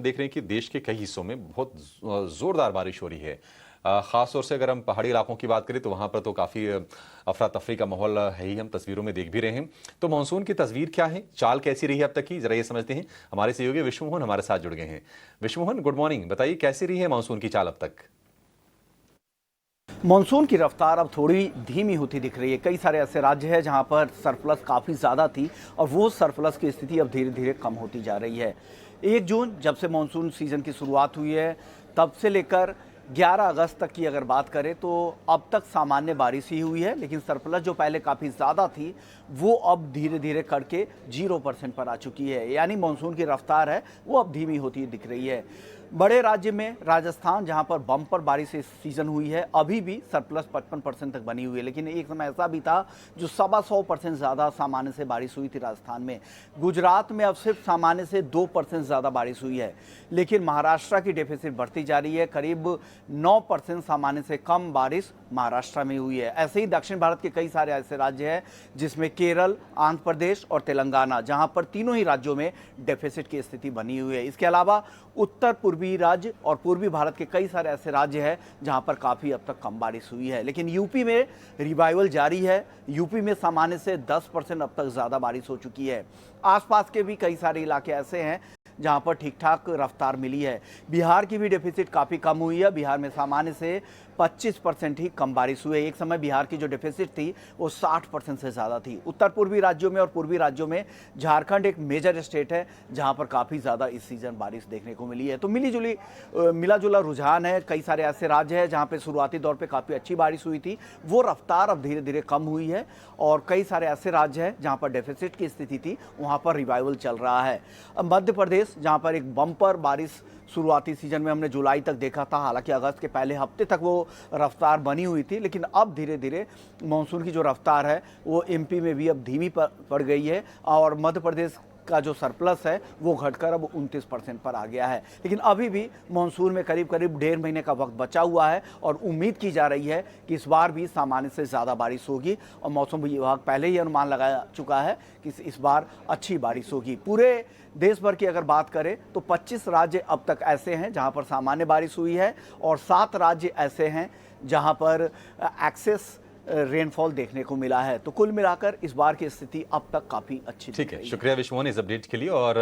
हम देख रहे हैं कि देश के कई हिस्सों में बहुत जोरदार बारिश हो रही है। खास तौर से अगर हम पहाड़ी इलाकों की बात करें तो वहां पर तो काफी अफरा तफरी का माहौल है ही, हम तस्वीरों में देख भी रहे हैं। तो मानसून की तस्वीर क्या है, चाल कैसी रही है अब तक की, जरा ये समझते हैं। हमारे सहयोगी विश्वमोहन हमारे साथ जुड़ गए हैं। Vishwamohan, good morning. बताइए कैसी रही है मानसून की चाल अब तक। मॉनसून की रफ्तार अब थोड़ी धीमी होती दिख रही है। कई सारे ऐसे राज्य हैं जहां पर सरप्लस काफ़ी ज़्यादा थी और वो सरप्लस की स्थिति अब धीरे धीरे कम होती जा रही है। 1 जून जब से मॉनसून सीज़न की शुरुआत हुई है तब से लेकर 11 अगस्त तक की अगर बात करें तो अब तक सामान्य बारिश ही हुई है, लेकिन सरप्लस जो पहले काफ़ी ज़्यादा थी वो अब धीरे धीरे करके 0% पर आ चुकी है। यानी मॉनसून की रफ्तार है वो अब धीमी होती दिख रही है। बड़े राज्य में राजस्थान, जहां पर बम्पर बारिश इस सीजन हुई है, अभी भी सरप्लस 55% तक बनी हुई है, लेकिन एक समय ऐसा भी था जो 125% ज़्यादा सामान्य से बारिश हुई थी राजस्थान में। गुजरात में अब सिर्फ सामान्य से 2% ज़्यादा बारिश हुई है, लेकिन महाराष्ट्र की डेफिसिट बढ़ती जा रही है। करीब 9% सामान्य से कम बारिश महाराष्ट्र में हुई है। ऐसे ही दक्षिण भारत के कई सारे ऐसे राज्य हैं जिसमें केरल, आंध्र प्रदेश और तेलंगाना, जहां पर तीनों ही राज्यों में डेफिसिट की स्थिति बनी हुई है। इसके अलावा उत्तर पूर्वी राज्य और पूर्वी भारत के कई सारे ऐसे राज्य हैं जहां पर काफ़ी अब तक कम बारिश हुई है। लेकिन यूपी में रिवाइवल जारी है। यूपी में सामान्य से 10% अब तक ज़्यादा बारिश हो चुकी है। आसपास के भी कई सारे इलाके ऐसे हैं जहां पर ठीक ठाक रफ्तार मिली है। बिहार की भी डेफिसिट काफ़ी कम हुई है। बिहार में सामान्य से 25% ही कम बारिश हुई है। एक समय बिहार की जो डेफिसिट थी वो 60% से ज़्यादा थी। उत्तर पूर्वी राज्यों में और पूर्वी राज्यों में झारखंड एक मेजर स्टेट है जहां पर काफ़ी ज़्यादा इस सीज़न बारिश देखने को मिली है। तो मिला जुला रुझान है। कई सारे ऐसे राज्य हैं जहां पर शुरुआती दौर पर काफ़ी अच्छी बारिश हुई थी, वो रफ्तार अब धीरे धीरे कम हुई है। और कई सारे ऐसे राज्य हैं जहाँ पर डेफिसिट की स्थिति थी, वहाँ पर रिवाइवल चल रहा है। मध्य प्रदेश, जहाँ पर एक बम्पर बारिश शुरुआती सीजन में हमने जुलाई तक देखा था, हालांकि अगस्त के पहले हफ्ते तक वो रफ्तार बनी हुई थी, लेकिन अब धीरे धीरे मानसून की जो रफ्तार है वो एमपी में भी अब धीमी पड़ गई है और मध्य प्रदेश का जो सरप्लस है वो घटकर अब 29% पर आ गया है। लेकिन अभी भी मानसून में करीब करीब 1.5 महीने का वक्त बचा हुआ है और उम्मीद की जा रही है कि इस बार भी सामान्य से ज़्यादा बारिश होगी। और मौसम विभाग पहले ही अनुमान लगा चुका है कि इस बार अच्छी बारिश होगी। पूरे देश भर की अगर बात करें तो 25 राज्य अब तक ऐसे हैं जहां पर सामान्य बारिश हुई है और 7 राज्य ऐसे हैं जहां पर एक्सेस रेनफॉल देखने को मिला है। तो कुल मिलाकर इस बार की स्थिति अब तक काफी अच्छी ठीक है, शुक्रिया विश्वमोहन इस अपडेट के लिए। और